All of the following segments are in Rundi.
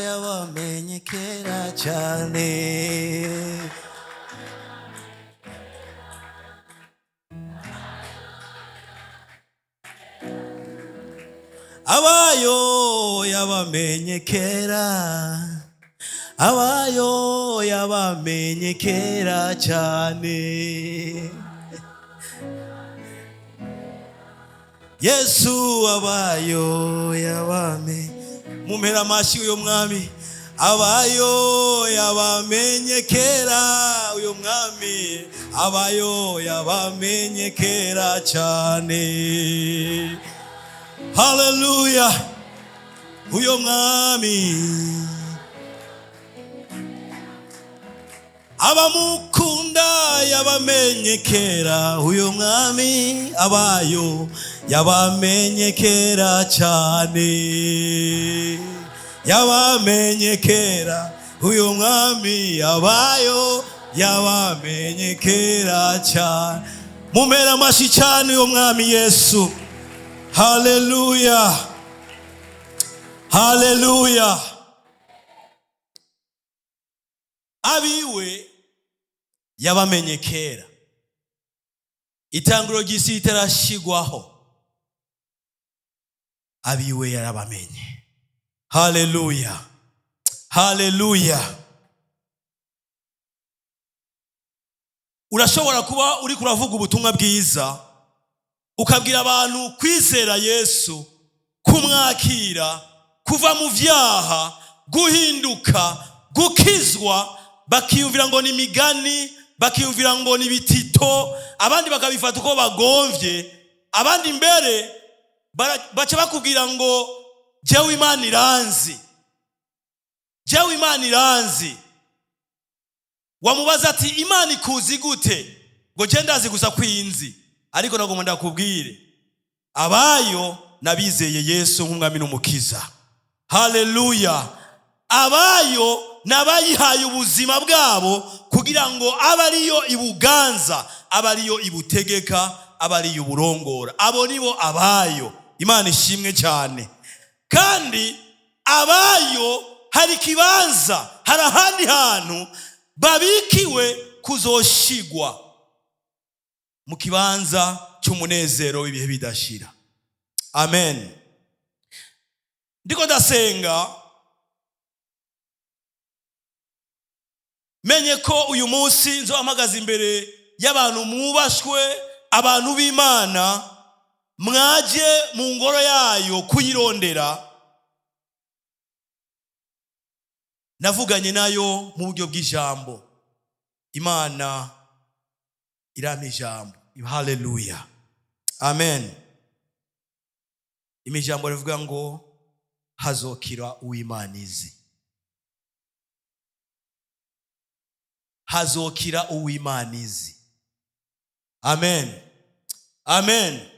yabamenyekera cyane. Abayo yabamenyekera, abayo yabamenyekera cyane. Yesu abayo yabame mumpera amashi uyo mwami. Abayo yabamenyekera uyo mwami, abayo yabamenyekera cyane. Hallelujah, uyo mwami. Abamukunda yabamenyekera uyo mwami, abayo yabamenyekera cyane. Yabamenyekera uyo mwami, abayo yabamenyekera cyane. Mumera amashi cyane uyo mwami Yesu. Hallelujah, hallelujah. Abiwe yabamenyekera, itanguro ry'isi ritarashigwaho, abiwe yarabamenye. Hallelujah, hallelujah. Urashobora kuba uri kuravuga ubutumwa bwiza, ukabwira abantu kwizera Yesu, kumwakira, kuva mu vyaha, guhinduka, gukizwa, bakiyumvira ngo ni migani, bakiyumvira ngo ni bitito, abandi bakabifata uko bagomvye, abandi mbere baca bakubwira ngo jewe Imana iranzi, jewe Imana iranzi. Wamubaza ati Imana ikuzi gute? Ngo je ndazi gusa kwinzi. Ariko nagomba ndakubwire, abayo nabizeye Yesu nk'umwami n'umukiza. Hallelujah. Abayo nabayihaye ubuzima bwabo kugira ngo abariyo ibuganza, abariyo ibutegeka, abariyo uburongora. Abo nibo abayo. Imana ishimwe cyane. Kandi abayo hari kibanza, hari ahandi hantu babikiwe kuzoshigwa, mu kibanza cy'umunezero w'ibihe bidashira. Amen. Ndiko ndasenga menye ko uyu munsi nzohamagaza imbere y'abantu mwubashwe, abantu b'Imana, mwaje mu ngoro yayo kuyirondera. Navuganye nayo mu buryo bw'ijambo. Imana irama ijambo. Hallelujah, amen. Imijambo rivuga ngo hazokira uw'Imana izi, hazokira uw'Imana izi. Amen, amen.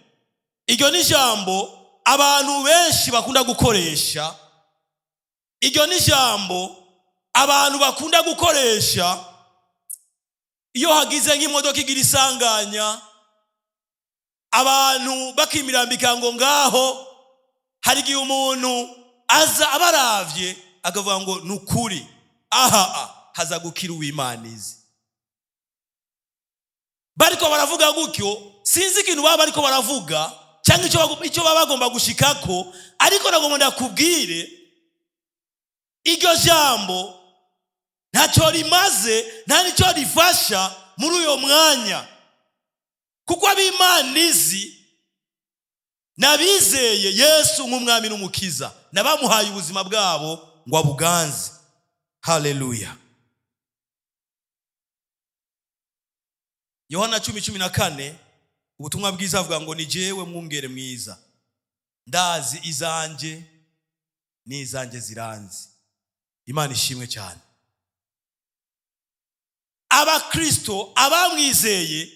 Iryo ni ijambo abantu benshi bakunda gukoresha. Iryo ni ijambo abantu bakunda gukoresha iyo hagize nk'imodoka igira isanganya, abantu bakimirambika ngo ngaho. Hari igihe umuntu aza abaravye akavuga ngo nukuri haza gukira uw'Imana izi. Bariko baravuga gutyo, sinzi ikintu baba bariko baravuga cyangwa icyo baba bagomba gushikako, ariko nagomba ndakubwire iryo jambo ntacyo rimaze, nta nicyo rifasha muri uyo mwanya, kuko ab'Imana izi nabizeye Yesu nk'umwami n'umukiza, nabamuhaye ubuzima bwabo ngo abuganze. Hallelujah. Yohana 10:14 ubutumwa bwiza avuga ngo ni jewe mwungere mwiza, ndazi izanje n'izanje ziranzi, Imana ishimwe cyane. Abakristo abamwizeye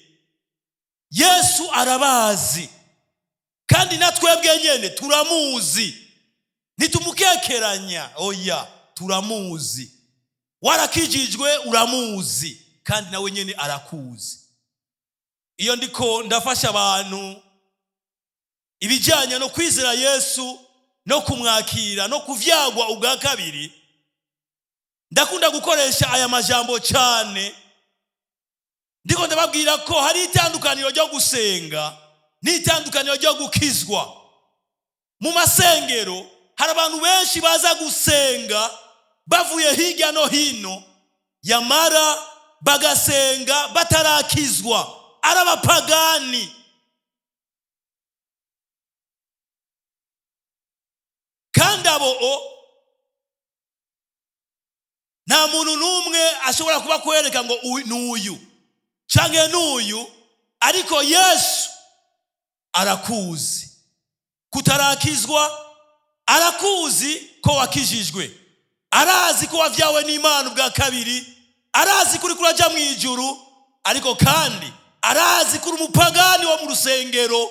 Yesu arabazi, kandi natwebwe nyene turamuzi, nitumukekeranya. Oya, turamuzi. Warakijijwe, uramuzi, kandi nawe nyene arakuzi. Iyo ndiko ndafasha abantu ibijyanye no kwizera Yesu no kumwakira no kuvyagwa ubwa kabiri, ndakunda gukoresha aya majambo cyane. Ndiko ndababwira ko hari itandukaniro ryo gusenga n'itandukaniro ryo gukizwa. Mu masengero hari abantu benshi baza gusenga bavuye hirya no hino, yamara bagasenga batarakizwa, arabapagani. Kandi abo nta muntu n'umwe ashobora kuba kwereka ngo n'uyu canke n'uyu, ariko Yesu arakuzi. Kutarakizwa, arakuzi ko wakijijwe, arazi ko wavyawe n'Imana ubwa kabiri, arazi kuri kuraja mu ijuru, ariko kandi arazi kuri umupagani wo mu rusengero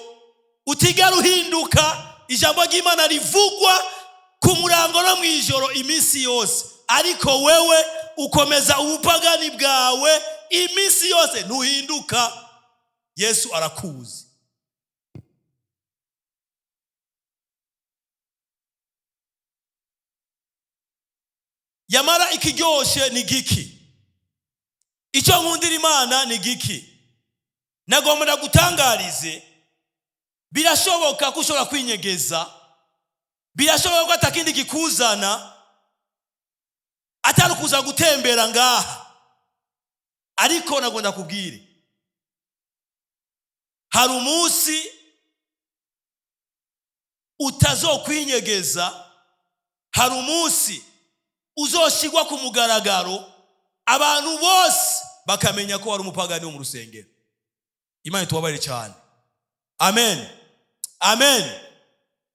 utigera uhinduka. Ijambo ry'Imana rivugwa ku murango no mwijoro iminsi yose, ariko wewe ukomeza ubupagani bwawe iminsi yose, ntuhinduka. Yesu arakuzi. Yamara ikiryoshe ni giki? Icyo nkundira Imana ni giki? Nagomba gutangarize, birashoboka ko ushobora kwinyegeza, birashoboka ko atakindi kikuzana atari kuza gutembera ngaha, ariko nagomba kubwire, hari umunsi utazokwinyegeza, hari umunsi uzoshigwa ku mugaragaro, abantu bose bakamenya ko wari umupagani wo mu rusengero. Imana itubabarire cyane. Amen, amen.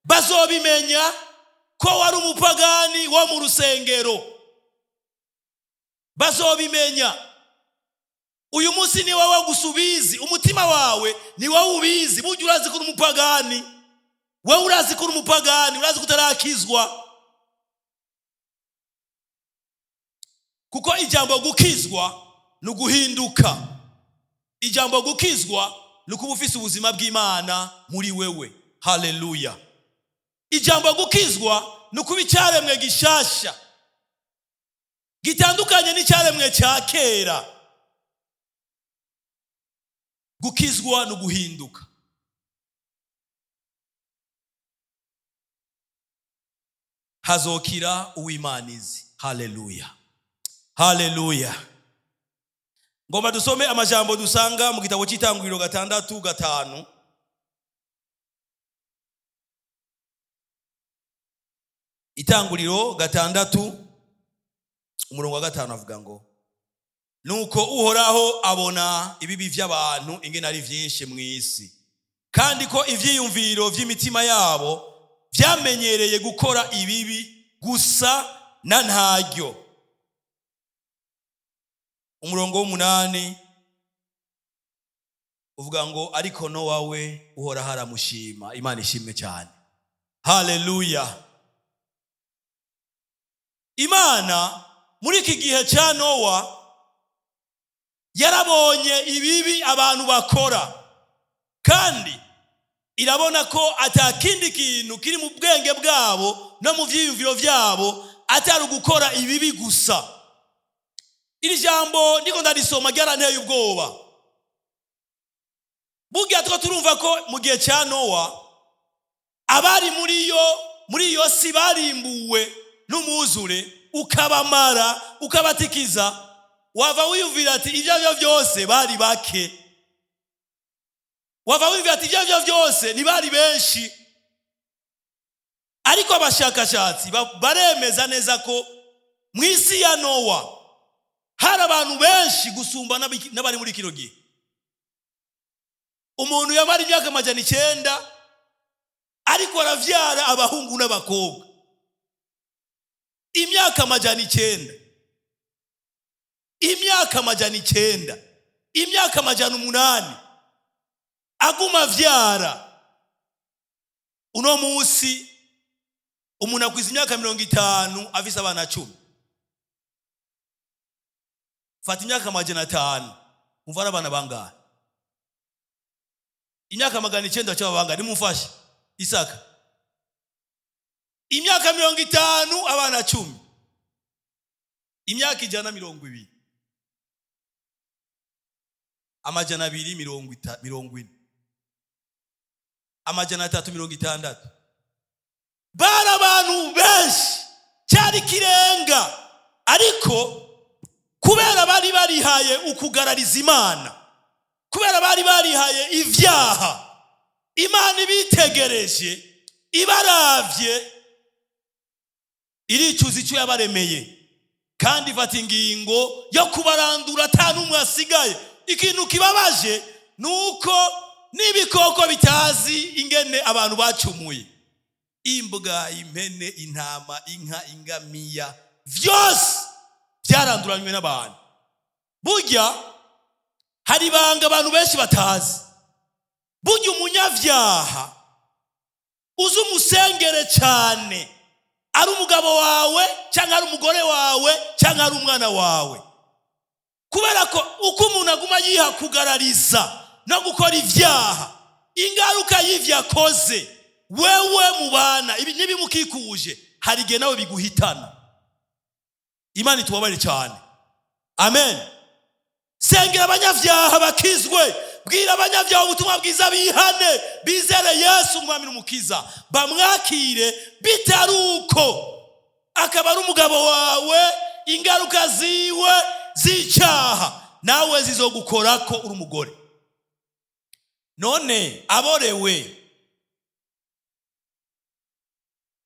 Bazobimenya ko wari umupagani wo mu rusengero, bazobimenya. Uyu munsi ni wowe gusubizi, umutima wawe ni wowe ubizi. Burya urazi ko uri umupagani, wowe urazi ko uri umupagani, urazi ko utarakizwa. Kuko ijambo gukizwa ni uguhinduka. Ijambo gukizwa ni ukuba ufise ubuzima bw'Imana muri wewe. Haleluya. Ijambo gukizwa ni ukuba icyaremwe gishasha, gitandukanye n'icyaremwe cya kera. Gukizwa ni uguhinduka. Hazokira uw'Imana izi. Haleluya, haleluya. Ngomba dusome amajambo dusanga mu gitabo cy'Itanguriro 6:5. Itanguriro 6:5 avuga ngo, nuko Uhoraho abona ibibi by'abantu ingene ari vyinshi mu isi, kandi ko ivyiyumviro vy'imitima yabo vyamenyereye gukora ibibi gusa na ntaryo. Umurongo w'8 uvuga ngo, ariko Nowa we Uhoraho aramushima. Imana ishimwe cyane. Haleluya. Imana muri iki gihe cya Nowa yarabonye ibibi abantu bakora, kandi irabona ko atakindi kintu kiri mu bwenge bwabo no mu vyiyumviro byabo atari gukora ibibi gusa. Iri jambo ndiko ndarisoma ryaranteye ubwoba. Burya two turumva ko mu gihe cya Nowa abari muri iyo si barimbuwe n'umwuzure ukabamara ukabatikiza, wava wiyumvira ati ibyo byose bari bake, wava wiyumvira ati ibyo byose ni bari benshi. Ariko abashakashatsi baremeza neza ko mu isi ya Nowa hari abantu benshi gusumba n'abari muri kino gihe. Umuntu yamara imyaka 900 ariko aravyara abahungu n'abakobwa. imyaka amajana 9, imyaka amajana 9, imyaka amajana 8 aguma avyara. Uno musi umuntu akwiza imyaka 50 afise abana 10. Fata imyaka amajana 5, umva abana bangahe? Imyaka magana 9 cyaba bangahe? Nimumfashe Isaka. Imyaka 50 abana 10. Imyaka 120. Amajana 240. Amajana 360. Bara abantu benshi cyari kirenga, ariko kubera bari barihaye ukugarariza Imana, kubera bari barihaye ivyaha, Imana ibitegereje ibaravye iricuza icyo yabaremeye, kandi ifata ingingo yo kubarandura atanumwe asigaye. Ikintu kibabaje nuko n'ibikoko bitazi ingene abantu bacumuye, imbwa, impene, intama, inka, ingamiya, vyose byaranduranywe n'abantu. Burya hari banga abantu benshi batazi. Burya umunyavyaha uzi umusengere cyane, ari umugabo wawe cyangwa ari umugore wawe cyangwa ari umwana wawe, kubera ko uko umuntu aguma yiha kugarariza no gukora ivyaha, ingaruka y'ivyo akoze wewe mu bana ibi nibimukikuje, hari igihe nawe biguhitana. Imana itubabarire cyane. Amen. Sengera abanyavyaha bakizwe, bwira abanyavyaha ubutumwa bwiza bihane, bizere Yesu umwami n'umukiza, bamwakire bitaruko akaba ari umugabo wawe. Ingaruka ziwe z'icyaha nawe zizogukorako uri umugore. None aborewe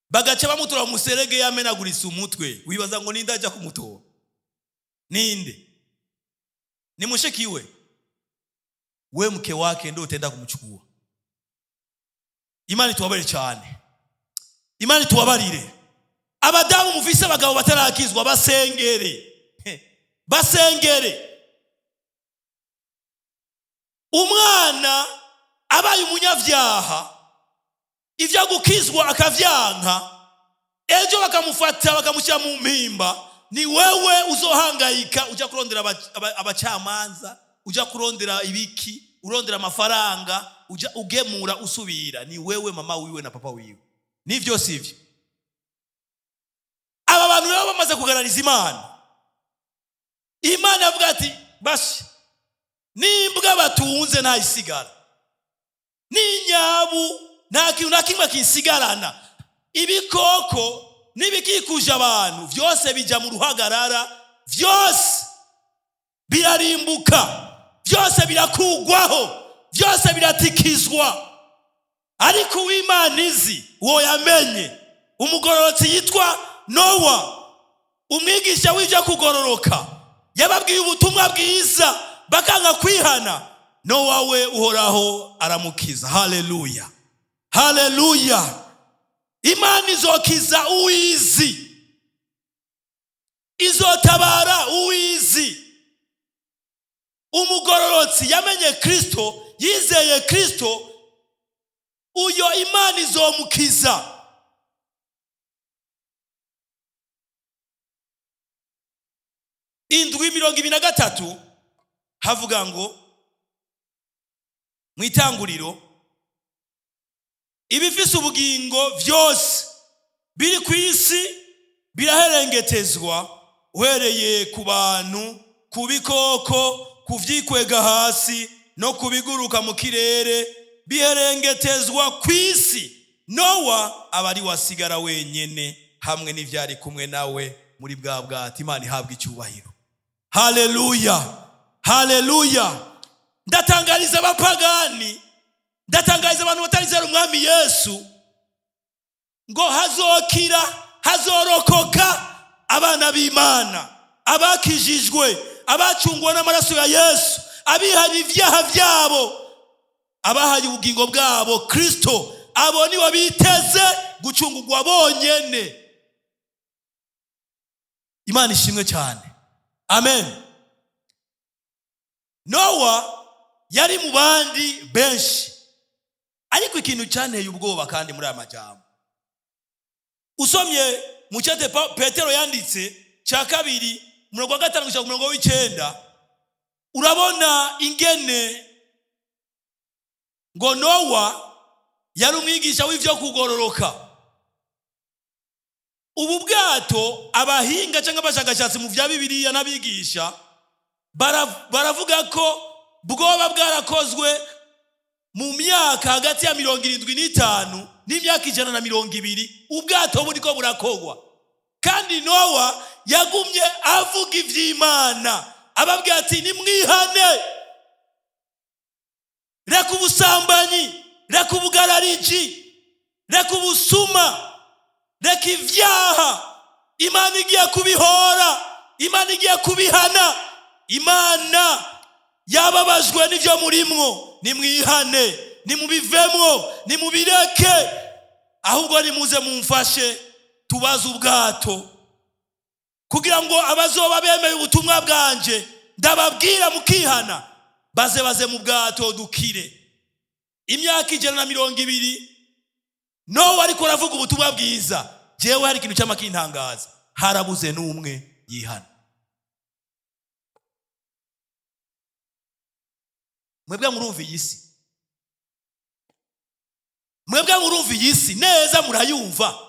bagaca bamutura mu muserege yamenaguritse umutwe, wibaza ngo ninde ajya kumutora? Ninde? Ni mushikiwe? We mke wake ndio utenda kumchukua. Imani tuwabarire cyane. Imani tuwabarire. Abadamu mufise abagabo batarakizwa basengere. Basengere. Umwana abaye umunyavyaha, ivyo gukizwa akavyanka, ejo bakamufata bakamushyira mu mpimba, ni wewe uzohangayika uja kurondera abacamanza, uja kurondera ibiki, urondera amafaranga, uja ugemura usubira. Ni wewe mama wiwe na papa wiwe. Nivyo sivyo? Aba bantu rero bamaze kugarariza Imana. Imana avuga ati bashi nimbwa batunze nta isigara, n'inyabu nta kintu na kimwe kinsigarana, ibikoko n'ibikikuje abantu vyose bija mu ruhagarara, vyose birarimbuka, vyose birakugwaho, vyose biratikizwa. Ariko uw'Imana izi uwo yamenye, umugororotsi yitwa Nowa, umwigisha w'ivyo kugororoka, yababwiye ubutumwa bwiza bakanga kwihana. Nowa we uhoraho aramukiza. Haleluya, haleluya. Imana izokiza uwizi, izotabara uwizi. Umugororotsi yamenye Kristo, yizeye Kristo, uyo Imana izomukiza. Indwi 23 havuga ngo mwitanguriro, ibifise ubugingo vyose biri ku isi biraherengetezwa, uhereye ku bantu, ku bikoko, ku vyikwega hasi no kubiguruka mu kirere, biherengetezwa ku isi. Nowa abari wasigara wenyene hamwe n'ivyari kumwe nawe muri bwa bwati. Imana ihabwa icyubahiro. Haleluya, haleluya. Ndatangariza abapagani, ndatangariza abantu batarizera umwami Yesu, ngo hazokira, hazorokoka abana b'Imana, abakijijwe, abacungwa n'amaraso ya Yesu, abihanye ivyaha vyabo, abahaye ubugingo bwabo Kristo. Abo ni wabiteze gucungurwa bonyene. Imana ishimwe cyane. Amen. Nowa yari mu bandi benshi, ariko ikintu cyanteye ubwoba kandi muri aya majambo, usomye mu cyate Petero yanditse cya 2:5-9, urabona ingene ngo Nowa yari umwigisha w'ivyo kugororoka. Ubu bwato abahinga cyangwa abashakashatsi mu vya Bibiliya n'abigisha baravuga ko bwoba bwarakozwe mu myaka hagati ya 75 n'imyaka 120 ubwato buriko burakogwa. Kandi Nowa yagumye avuga ivy'Imana, ababwira ati nimwihane, reka ubusambanyi, reka ubugarariji, reka ubusuma, reka ivyaha. Imana igiye kubihora, Imana igiye kubihana. Imana yababajwe n'ivyo murimwo, nimwihane, nimubivemwo, nimubireke, ahubwo nimuze mumfashe tubaze ubwato, kugira ngo abazoba bemeye ubutumwa bwanje ndababwira mukihana, baze mu bwato dukire. Imyaka 120 Nowa ariko aravuga ubutumwa bwiza. Jewe hari ikintu cy'amakintangaza, harabuze n'umwe yihana. Mwebwe murumva iyisi? Mwebwe murumva iyisi neza, murayumva?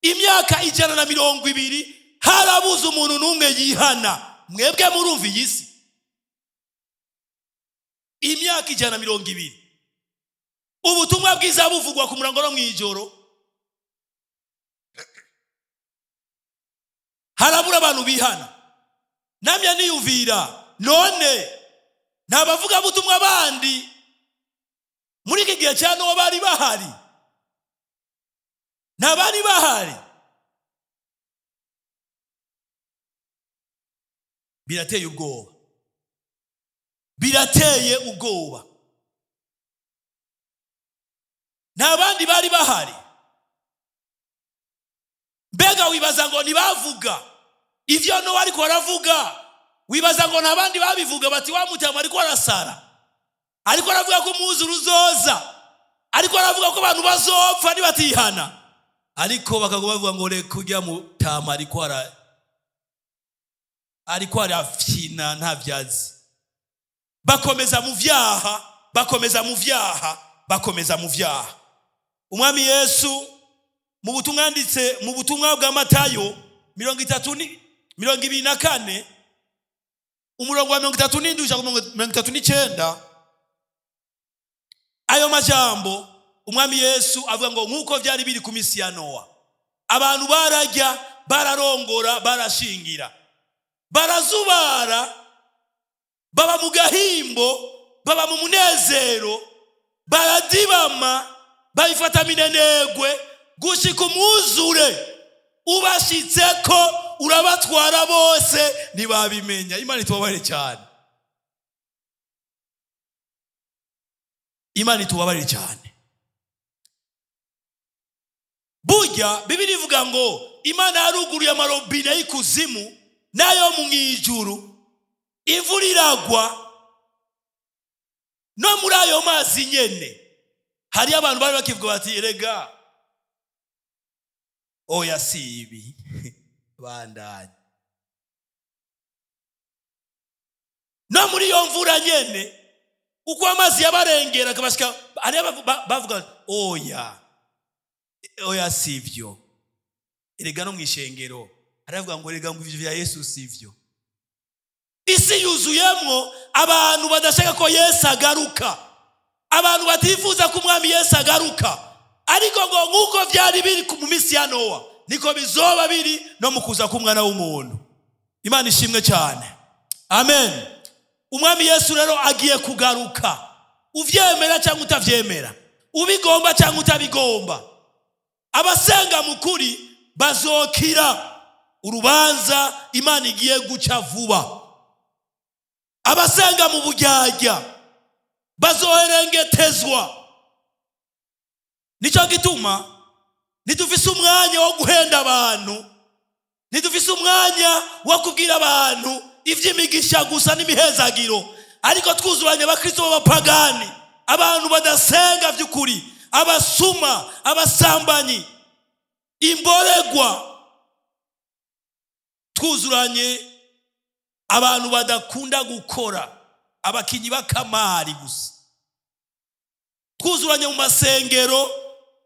Imyaka 120 harabuze umuntu n'umwe yihana. Mwebwe murumva iyisi? Imyaka 120 ubutumwa bwiza buvugwa ku murango no mwijoro, harabura abantu bihana. Namye niyumvira, none ntabavuga butumwa bandi muri iki gihe cyane uwo bari bahari? Ntabari bahari? Birateye ubwoba, birateye ubwoba. Ntabandi bari bahari. Mbega wibaza ngo nibavuga ivyo Nowa ariko aravuga, wibaza ngo ntabandi babivuga bati wa mutama ariko arasara, ariko aravuga ko umwuzure uzoza, ariko aravuga ko abantu bazopfa nibatihana, ariko bakagoba bavuga ngo reka ujya mutama ariko arafyina nta vyazi. Bakomeza mu vyaha, bakomeza mu vyaha, bakomeza mu vyaha. Umwami Yesu mu butumwa yanditse mu butumwa bwa Matayo 24 umurongo wa 37-39, ayo majambo umwami Yesu avuga ngo nkuko byari biri ku misi ya Nowa, abantu barajya, bararongora, barashingira, barazubara, baba mu gahimbo, baba mu munezero, baradibama, babifata minenegwe, gushika umwuzure ubashitseko urabatwara bose ntibabimenya. Imana itubabare cyane, Imana itubabare cyane. Burya Bibiliya ivuga ngo Imana yaruguruye amarobine y'ikuzimu nayo mu ijuru, imvura iragwa, no muri ayo mazi nyene hari abantu bari bakivuga bati erega oya sibi bandanye. No muri iyo mvura nyene uko amazi yabarengera akabashika, ari bavuga oya sivyo, erega no mwishengero aravuga ngo erega ngo ivyo vya Yesu sivyo. Isi yuzuyemwo abantu badashaka ko Yesu agaruka, abantu batifuza ko umwami Yesu agaruka, ariko ngo nkuko byari biri mu misi ya Nowa niko bizoba biri no mu kuza k'umwana w'umuntu. Imana ishimwe cyane. Amen. Umwami Yesu rero agiye kugaruka, uvyemera cyangwa utavyemera, ubigomba cyangwa utabigomba. Abasenga mukuri bazokira urubanza Imana igiye guca vuba. Abasenga mu buryarya bazoherengetezwa. Nico gituma nitufise umwanya wo guhenda abantu, ntidufise umwanya wo kubwira abantu ivy'imigisha gusa n'imihezagiro, ariko twuzuranye abakristo b'abapagani, abantu badasenga vy'ukuri, abasuma, abasambanyi, imboregwa. Twuzuranye abantu badakunda gukora, abakinyi b'akamari gusa. Twuzuranye mu masengero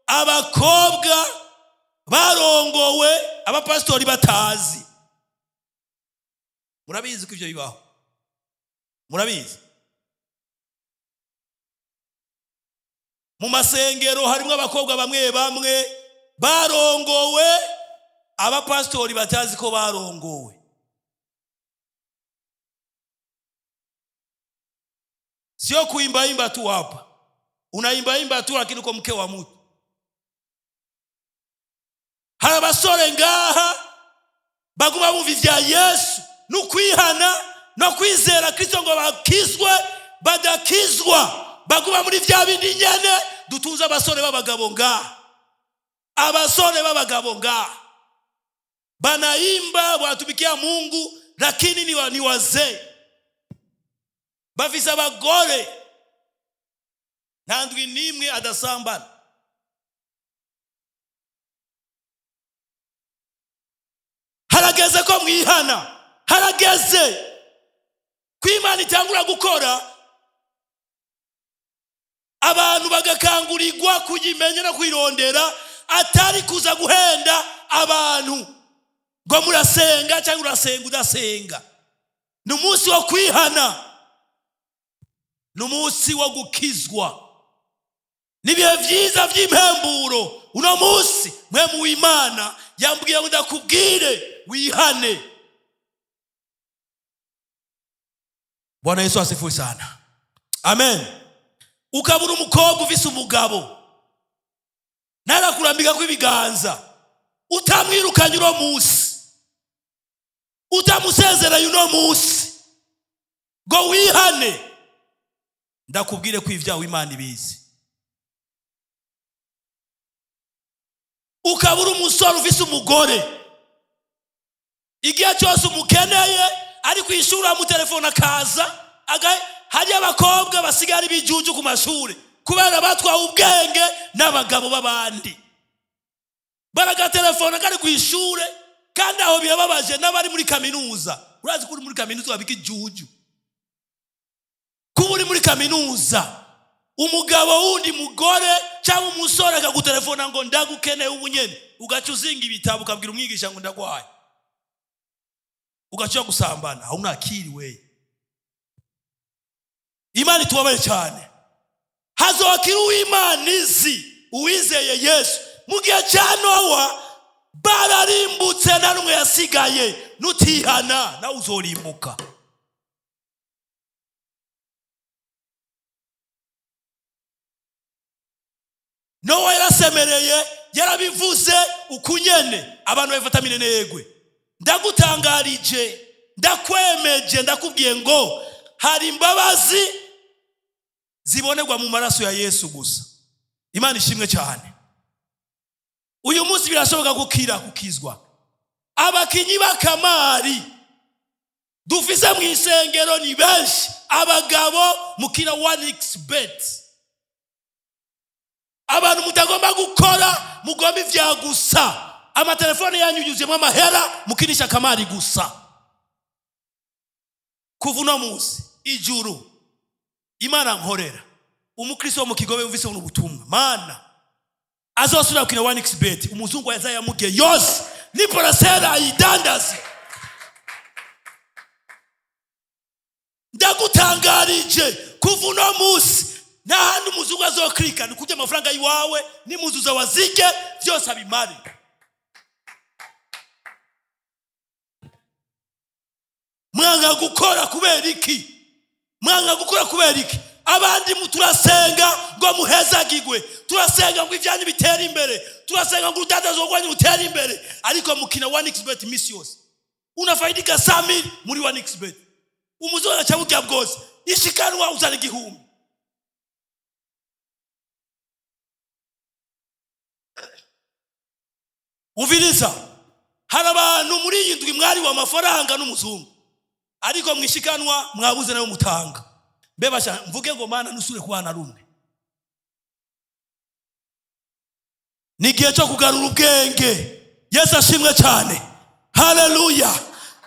abakobwa barongowe abapastori batazi. Murabizi ko ivyo bibaho? Murabizi? Mu masengero harimo abakobwa bamwe bamwe barongowe abapastori batazi ko barongowe. Sio kuimba tu hapa. Unaimba tu lakini uko mke wa mtu. Hari abasore ngaha baguma mu vya Yesu n'ukwihana no kwizera Kristo ngo bakizwe, badakizwa baguma muri vya bindi nyene. Dutunze abasore b'abagabo ngaha, abasore b'abagabo ngaha banaimba watumikia Mungu lakini ni wazee, bafise abagore nta ndwi nimwe adasambana. Harageze ko mwihana, harageze kw'Imana itangura gukora, abantu bagakangurirwa kuyimenya no kwirondera, atari kuza guhenda abantu ngo murasenga cyangwa urasenga udasenga. Ni umunsi wo kwihana, ni umunsi wo gukizwa, nibihe vyiza vy'impemburo. Uno munsi mwe mu Imana yambwiye ngo ndakubwire wihane. Bwana Yesu asifiwe sana. Amen. Ukabura umukobwa ufise umugabo narakurambika kw'ibiganza, utamwirukanye uno munsi, utamusezeranye uno munsi ngo wihane, ndakubwire ko ivyawe Imana ibizi. Ukabura umusore ufise umugore, igihe cyose umukeneye ari kwishura mu telefone akaza, hari abakobwa basigara ibijuju ku mashuri kubera batwawe ubwenge n'abagabo b'abandi. Baraga telefone kari kwishure, kandi aho birababaje n'abari muri kaminuza. Urazi ko uri muri kaminuza babika ijuju. Kuba uri muri kaminuza, umugabo wundi mugore cyangwa umusore akagutelefona ngo ndagukeneye ubunyene, ugaca uzinga ibitabo ukabwira umwigisha ngo ndagwaye, ugaca gusambana. aho unakiriwe. Imana itubabaye cyane. Hazokira uw'Imana izi, uwizeye Yesu. Mu gihe cya Nowa bararimbutse, nta n'umwe yasigaye. Nutihana nawe uzorimbuka. Nowa yarasemereye, yarabivuze ukunyene, abantu bafata minenegwe. Ndagutangarije, ndakwemeje, ndakubwiye ngo hari imbabazi zibonerwa mu maraso ya Yesu gusa. Imana ishimwe cyane. Uyu munsi birashoboka gukizwa. Abakinyi b'akamari dufise mu isengero ni benshi, abagabo mukina 1xbet. Abantu mutagomba gukora, mugomba ivya gusa. Amatelefone yanyu yuzuyemo amahera, mukinisha akamari gusa. Kuva uno munsi ijuru Imana nkorera, umukristo wo mu Kigobe uvise ubutumwa, Mana azosubira kukina 1xbet, umuzungu yazayamuge yose niporasera ayidandaze. Ndagutangarije kuva uno munsi nta handi umuzungu azoklika, ni kurya amafaranga yiwawe n'imuzuza wazike byose abimari. Mwanga gukora kubera iki? Mwanga gukora kubera iki? Abandi turasenga ngo muhezagirwe, turasenga ngo ivyanyu bitera imbere, turasenga ngo urudandazo rwanyu rutera imbere, ariko mukina 1xbet misi yose unafaidika 100,000 muri 1xbet. Umuzungu acaburya bwose, ishikanwa uzana 1,000. Uviliza hari abantu muri iyi ndwi mwari wa mafaranga n'umuzungu, ariko mwishikanwa mwabuze nayo mutanga. Bebasha mvuge ngo Mana nusure kubana rumwe. Nigiye cyo kugarura ubwenge. Yesu ashimwe cyane. Haleluya.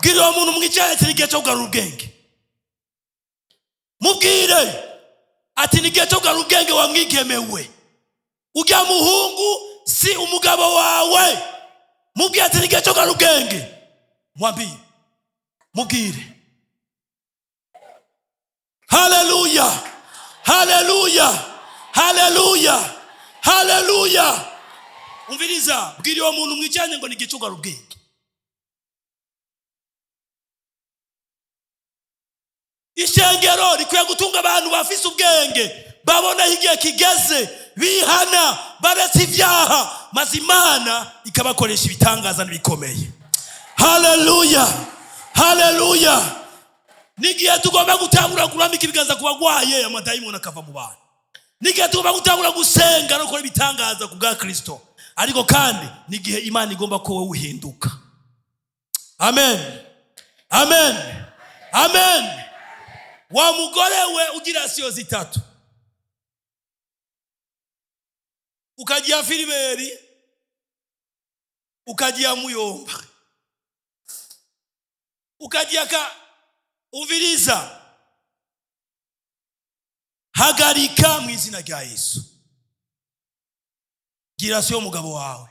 Bwira umuntu mwicaye ati nigiye cyo kugarura ubwenge. Mubwire ati nigiye cyo kugarura ubwenge wamwigemewe. Ujya muhungu si umugabo wawe. Mubwire ati nigiye cyo kugarura ubwenge. Mwambie. Mubwire. Haleluya. Haleluya. Haleluya. Haleluya. Umviriza, bwira uwo muntu mwicyanye ngo nigiye cyo kugarura ubwenge. Ishengero rikwiye gutunga abantu bafise ubwenge, babona igihe kigeze, bihana, baretse ibyaha, maze Imana ikabakoresha ibitangaza n'ibikomeye. Haleluya. Haleluya. Nigiye tugomba gutangura kurambika ibiganza ku bagwaye amadayimoni akava mu bantu. Nigiye tugomba gutangura gusenga no gukora ibitangaza ku bwa Kristo. Ariko kandi nigihe Imana igomba ko wowe uhinduka. Amen. Amen. Amen. Wa mugore we ugira siyo zitatu. Ukajia Filiberi, ukajia Muyomba, ukajia Uviriza. Hagarika mu izina rya Yesu. Gira siyo mugabo wawe,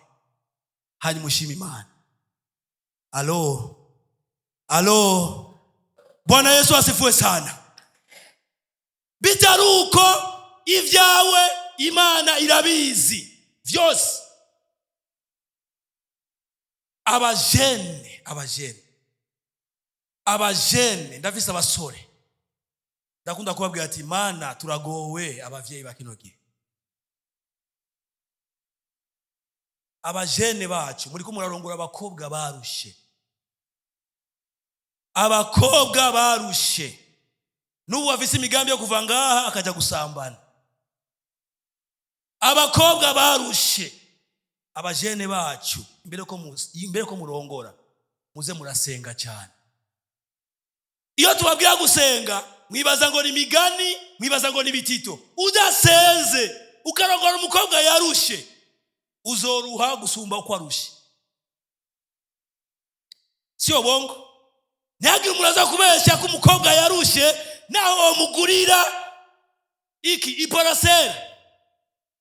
hanyuma ushime Imana. Alo. Alo. Bwana Yesu asifiwe sana. Bitaruko ivyawe Imana irabizi vyose. Abajene ndavisa abasore. Ndakunda kubabwira ati Imana turagowe abavyeyi bakinogiye. Abajene bacu muri ko murarongora abakobwa barushe. Abakobwa barushe. Nubu afise imigambi yo kuva ngaha akaja gusambana. Abakobwa barushe. Abajene bacu imbere ko murongora muze murasenga cyane. Iyo tubabwira gusenga mwibaza ngo ni migani, mwibaza ngo ni bitito. Udasenze ukarongora umukobwa yarushe, uzoruha gusumba uko arushe. Sio bongo. Ntihagire umuraza kubeshya ko umukobwa yarushe naho mugurira iporasera,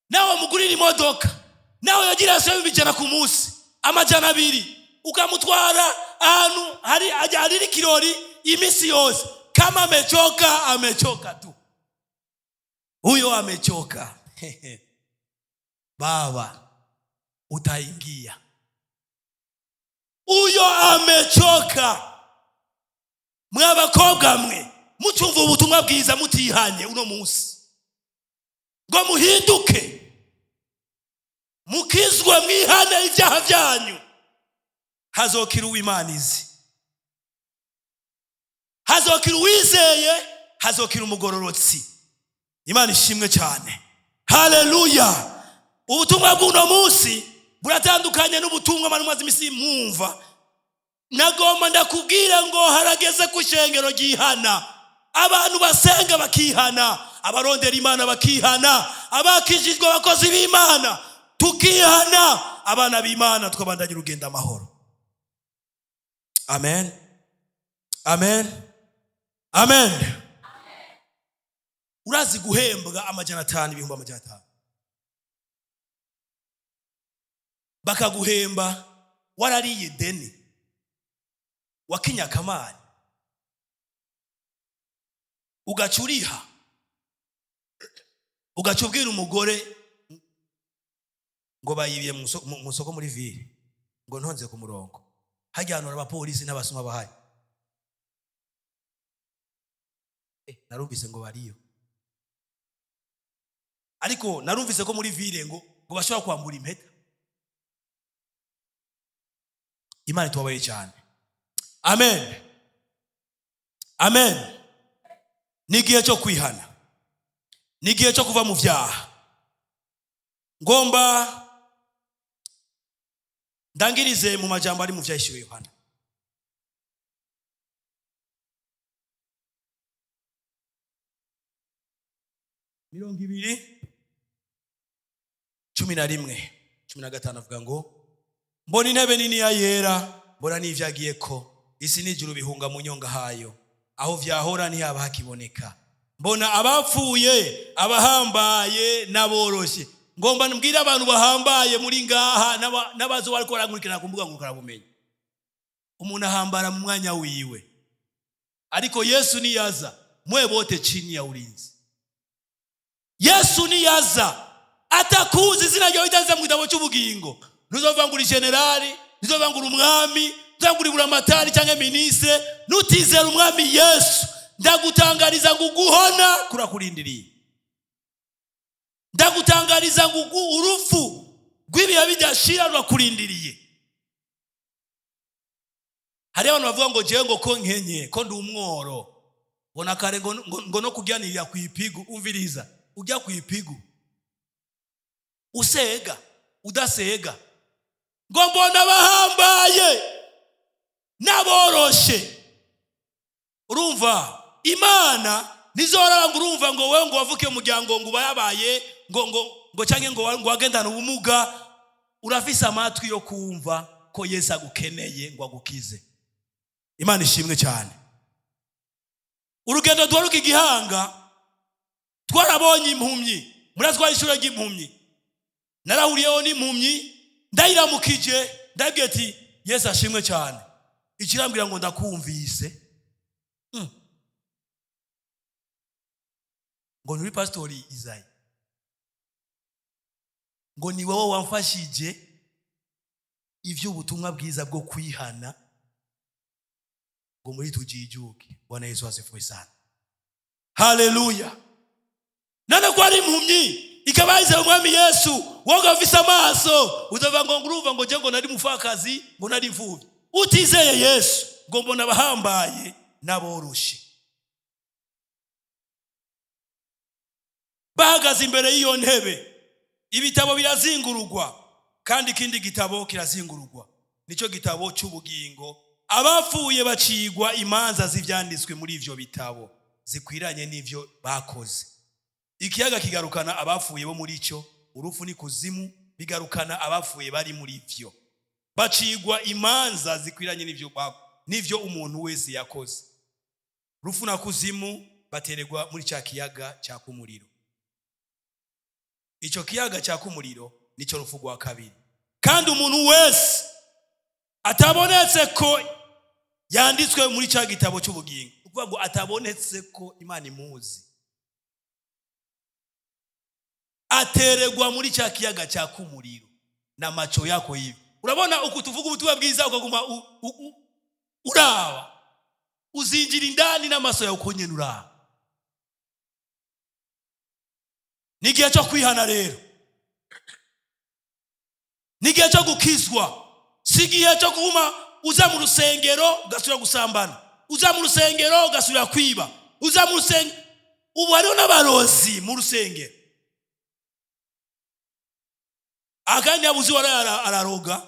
naho mugurira imodoka, naho yagira se bijana ku munsi amajana 2, ukamutwara ahantu hari kirori imisi yose. Kama amechoka tu. Huyo amechoka. Baba utaingia. Huyo amechoka. Mwabakobwa mwe mutumva ubutumwa bwiza mutihanye uno munsi ngo muhinduke, mukizwe mwihane ibyaha byanyu, hazokira uwimanizi, hazokira uwizeye, hazokira umugororotsi. Imana ishimwe cyane. Haleluya. Ubutumwa bw'uno munsi buratandukanye n'ubutumwa manu mazi imisi mwumva. Nagomba ndakubwira ngo harageze ku ishengero gihana. Abantu basenga bakihana, abarondera Imana bakihana, abakijijwe abakozi b'Imana tukihana, abana b'Imana tukabandagira urugendo amahoro. Amen. Amen. Amen. Urazi guhembwa amajana 5 ibihumbi amajana 5. Bakaguhemba warariye deni wakinya kamari, ugacuriha, ugacubwira umugore ngo bayibiye mu soko muri ville, ngo ntonze ku murongo, hajyanura abapolisi n'abasuma bahari. Narumvise ngo bariyo, ariko narumvise ko muri ville ngo bashobora kwambura impeta. Imana tubabaye cyane. Amen. Amen. Nigiye cyo kwihana, nigiye cyo kuva mu byaha. Ngomba ndangirize mu majambo ari mu vyahishuriwe Yohana. Mirongo 2:11-15 avuga ngo mbona intebe nini ya yera, mbona n'ivyagiyeko, isi n'ijuru bihunga mu nyonga hayo, aho vyahora ntihaba hakiboneka. Mbona abapfuye, abahambaye n'aboroshe. Ngomba mbwira abantu bahambaye muri ngaha n'abazo bariko barangurikira kumbuga ngurukana bumenyi. Umuntu ahambara mu mwanya wiwe, ariko Yesu niyaza mwe bote chini ya ulinzi. Yesu niyaza atakuzi izina ryawe itaza mu gitabo cy'ubugingo, ntuzovangura generali, ntuzovangura umwami, ntuzovangura buramatari cyangwa ministre, nutizera umwami Yesu ndagutangariza ngo guhona kurakurindiriye. Ndagutangariza ngo urufu rw'ibihe bidashira rurakurindiriye. Hari abantu bavuga ngo jewe ngo ko nkenye, ko ndi umworo, bona kare ngo no kujyanirira ku ipigu. Umviriza, ujya ku ipigu usega udasega, ngo mbona bahambaye n'aboroshe. Urumva Imana nizoranga, urumva ngo wewe ngo wavuke mu muryango ngo bayabaye ngo canke ngo wagendana ubumuga, urafise amatwi yo kumva ko Yesu agukeneye ngo agukize. Imana ishimwe cyane. Urugendo dwaruka igihanga twarabonye impumyi, murazwa ishura ry'impumyi. Narahuriyeho n'impumyi, ndayiramukije, ndabwiye ati Yesu ashimwe cyane. Ikirambira ngo ndakumvise. Ngo nuri pastori Isayi, ngo ni wowe wamfashije ivy'ubutumwa bwiza bwo kwihana, ngo muri tujijuke. Bwana Yesu asifiwe sana. Haleluya. Nana kwa ari impumyi ikabayize umwami Yesu, woga ufise amaso, uzova ngo nguruva ngo je ngo nari mufakazi, ngo nari mfuvyi. Utizeye Yesu ngo mbona bahambaye n'aboroshe. Bahagaze imbere y'iyo ntebe, ibitabo birazingurugwa, kandi ikindi gitabo kirazingurugwa, nico gitabo cy'ubugingo. Abapfuye bacigwa imanza z'ivyanditswe muri ivyo bitabo zikwiranye n'ivyo bakoze. Ikiyaga kigarukana abapfuye bo muri cyo, urufu ni kuzimu bigarukana abapfuye bari muri ivyo. Bacigwa imanza zikwiranye n'ivyo umuntu wese yakoze. Rufu na kuzimu bateregwa muri cya kiyaga cya kumuriro. Ico kiyaga cya kumuriro nico rufu rwa kabiri. Kandi umuntu wese atabonetse ko yanditswe muri cya gitabo cy'ubugingo, ukuvuga ngo atabonetse ko Imana imuzi, ateregwa muri cya kiyaga cya kumuriro na macho yako hivi. Urabona uko tuvuga ubutumwa bwiza ukaguma uraba, uzinjira indani n'amaso yawe uko nyene uraba. Nigihe cyo kwihana rero, nigihe cyo gukizwa, sigihe cyo kuguma uza mu rusengero ugasubira gusambana, uza mu rusengero ugasubira kwiba, uza mu rusengero. Ubu hariho n'abarozi mu rusengero, akandi abuzi wara araroga.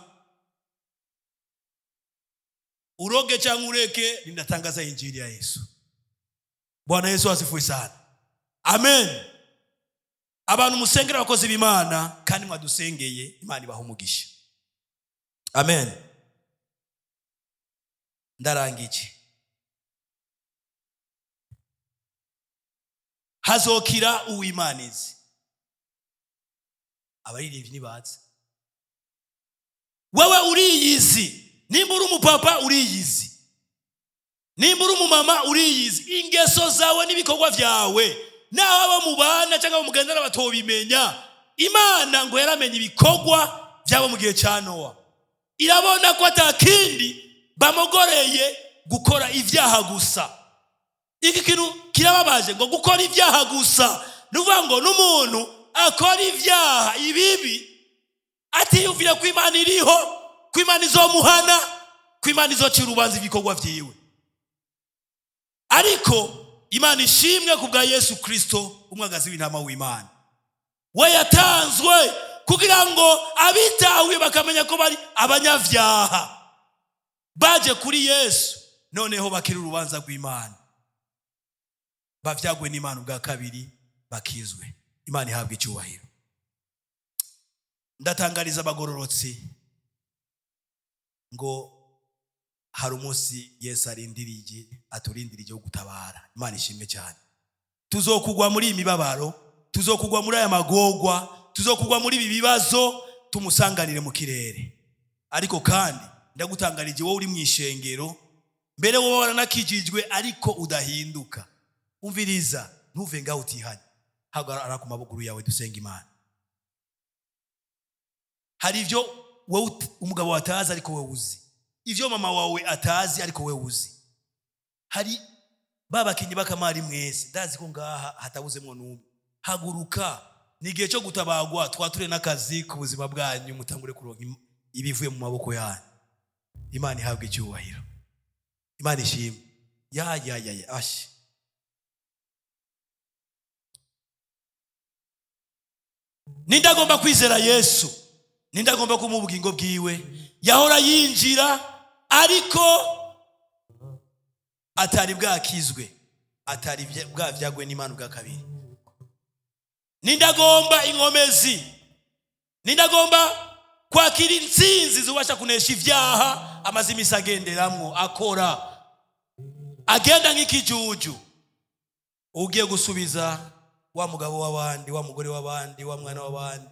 Uroge cyangwa ureke, ninatangaza injili ya Yesu. Bwana Yesu asifiwe sana. Amen. Abantu musengera abakozi b'Imana, kandi mwadusengeye, Imana ibaha umugisha. Amen. Ndarangije. Hazokira uwimanizi. Abaririmbyi nibaza. Wewe uriyizi, nimba uri umupapa uriyizi, nimba uri umumama uriyizi, ingeso zawe n'ibikorwa vyawe naho aba mubana cyangwa mugendana batobimenya. Imana ngo yaramenye ibikorwa byabo mu gihe cya Nowa, irabona ko atakindi bamogoreye gukora ivyaha gusa. Iki kintu kirababaje ngo gukora ivyaha gusa, nuvuga ngo n'umuntu akora ivyaha ibibi atiyumvira ko Imana iriho, ko Imana izomuhana, ko Imana izocira urubanza ibikorwa vyiwe. Ariko Imana ishimwe kubwa Yesu Kristo, umwagazi w'intama w'Imana. We yatanzwe kugira ngo abitahuye bakamenya ko bari abanyavyaha baje kuri Yesu, noneho bakira urubanza rw'Imana, bavyagwe n'Imana ubwa kabiri, bakizwe. Imana ihabwe icyubahiro. Ndatangariza abagororotsi ngo hari umunsi Yesu aturindiriye wo gutabara. Imana ishimwe cyane. Tuzokugwa muri iyi mibabaro, tuzokugwa muri aya magorwa, tuzokugwa muri ibi bibazo, tumusanganire mu kirere. Ariko kandi ndagutangarije wowe uri mu ishengero, mbere wowe waranakijijwe ariko udahinduka, umviriza, ntuve ngaho utihanye. Hagarara ku maboko yawe dusenga Imana. Hari ivyo wowe umugabo watazi ariko wewe uzi, ivyo mama wawe atazi ariko wewe uzi. Hari babakinyi bakamari mwese, ndazi ko ngaha hatabuzemwo n'umwe. Haguruka, nigihe cyo gutabagwa, twature n'akazi ku buzima bwanyu, mutangure kuronka ibivuye mu maboko yanyu. Imana ihabwe icyubahiro. Imana ishimwe. Ashi. Nindagomba kwizera Yesu, nindagomba kumubugingo bwiwe. Yahora yinjira ariko atari bwakizwe, atari bwavyagwe n'Imana ubwa kabiri. Nindagomba inkomezi, nindagomba kwakira intsinzi zubasha kunesha ivyaha amaze imisi agenderamwo, akora agenda nk'ikijuju. Ugiye gusubiza wa mugabo w'abandi, wa mugore w'abandi, wa mwana w'abandi,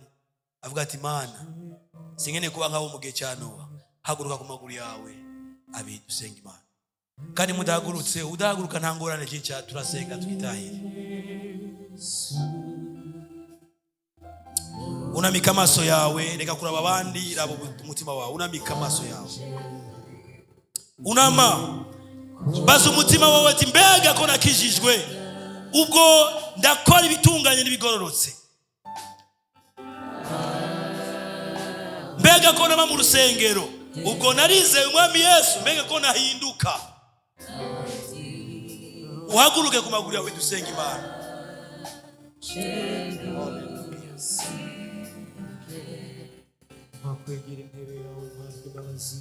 avuga ati Mana singene kuba nk'abo mu gihe cya Nowa. Haguruka ku maguru yawe abiri dusenga Imana. Kandi mudahagurutse, udahaguruka nta ngorane cyinshi, turasenga twitahire. Unamika amaso yawe, reka kuraba abandi, raba umutima wawe. Unamika amaso yawe, unama baza umutima wawe ati mbega ko nakijijwe, ubwo ndakora ibitunganye n'ibigororotse. Mbega ko nama mu rusengero, ubwo narize umwami Yesu, mbega ko nahinduka. Uhaguruke ku maguru yawe dusenga Imana. Makwegera intebe yawe, Imana imbabazi.